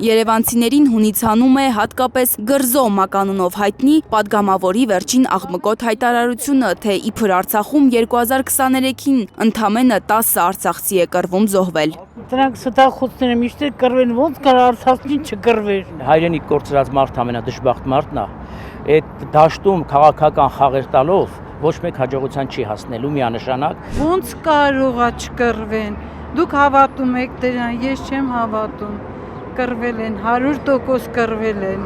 Երևանցիներին հունից հանում է հատկապես Գրզո մականունով հայտնի պատգամավորի վերջին աղմկոտ հայտարարությունը, թե իբր Արցախում 2023-ին ընդամենը 10 արցախցի է կռվում զոհվել։ Դրանք ստախուցներ են, միշտ կռվեն, ոնց կար Արցախին չկռվեր։ Հայրենիք կորցրած մարդ ամենադժբախտ մարդն է։ Այդ դաշտում քաղաքական խաղեր տալով ոչ մեկ հաջողության չի հասնելու միանշանակ։ Ոնց կարող է չկռվեն։ Դուք հավատում եք դրան, ես չեմ հավատում։ Կռվել են, 100% կռվել են,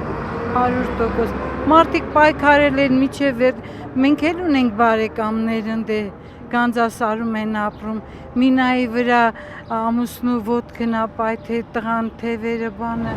100%։ Մարդիկ պայքարել են միջև մենք էլ ունենք բարեկամներ ընդ Գանձասարում են ապրում, մինայի վրա ամուսնու ոտքն ապայթե տղան թևերը բանը։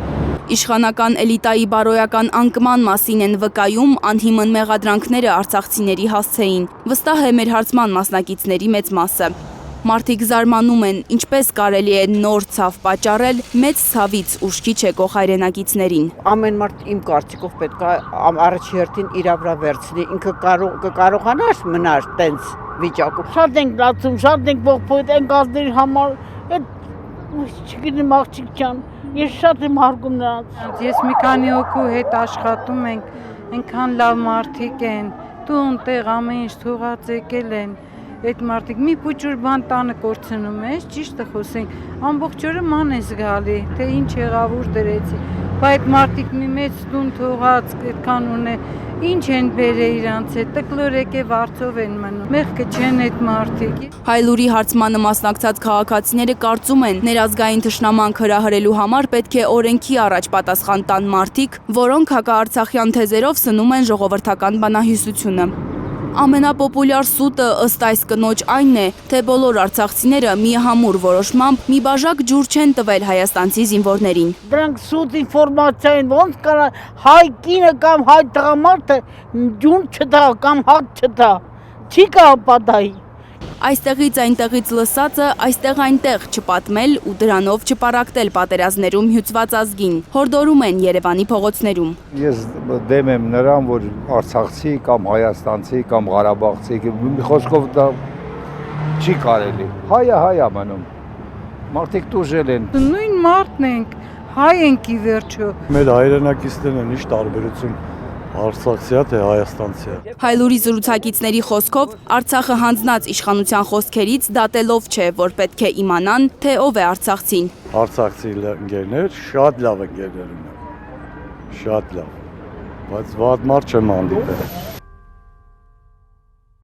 Իշխանական էլիտայի բարոյական անկման մասին են վկայում անհիմն մեղադրանքները արցախցիների հասցեին, վստահ է մեր հարցման մասնակիցների մեծ մասը։ Մարդիկ զարմանում են, ինչպես կարելի է նոր ցավ պատճառել մեծ ցավից ուշքի չեկող հայրենակիցներին։ Ամեն մարդ իմ կարծիքով պետք է առաջի հերթին իր վրա վերցնի, ինքը կարողանար մնալ տենց վիճակում։ Շատ ենք լացում, շատ ենք ողբոյդ են գազների համար, այդ չգիտեմ աղջիկ ջան, ես շատ եմ հարգում նրանց։ Ես մի քանի հոգու հետ աշխատում ենք, այնքան լավ մարդիկ են, տուն տեղ ամեն ինչ թողած եկել են։ Այդ մարդիկ մի փոճուր բան տանը կորցնում ես, ճիշտը խոսենք, ամբողջ օրը ման ես գալի, թե ինչ եղավ ուր դրեցի, բայց մարդիկ մի մեծ տուն թողած այդքան ունե, ինչ են բերել իրանց հետ, տկլոր եկև արծով են մնում, մեղքը չեն այդ մարդիկ։ Հայլուրի հարցմանը մասնակցած քաղաքացիները կարծում են, ներազգային թշնամանք հրահրելու համար պետք է օրենքի առաջ պատասխան տան մարդիկ, որոնք հակաարցախյան թեզերով սնում են ժողովրդական բանահյուսությունը։ Ամենապոպուլյար սուտը ըստ այս կնոջ այն է, թե բոլոր արցախցիները միահամուռ որոշմամբ մի բաժակ ջուր չեն տվել հայաստանցի զինվորներին։ Դրանք սուտ ինֆորմացիա են, ոնց կարա հայ կինը կամ հայ տղամարդը ջուր չտա կամ հաց չտա, չի կարող պատահի։ Այստեղից այնտեղից լսածը այստեղ այնտեղ չպատմել ու դրանով չպարակտել պատերազմներում հյուծված ազգին, հորդորում են Երևանի փողոցներում։ Ես դեմ եմ նրան, որ արցախցի կամ հայաստանցի կամ ղարաբաղցի, մի խոսքով դա չի կարելի։ Հայա մնում։ Մարդիկ տուժել են։ Նույն մարդն ենք, հայ ենք ի վերջո։ Մեր հայրենակիցներն են ինչ տարբերություն Արցախցիա թե հայաստանցիա։ Հայլուրի զրուցակիցների խոսքով Արցախը հանձնած իշխանության խոսքերից դատելով չէ, որ պետք է իմանան, թե ով է արցախցին։ Արցախցի ընկերներ շատ լավ ընկերներ ունեն, շատ լավ, բայց վատ մարդ չեմ հանդիպել։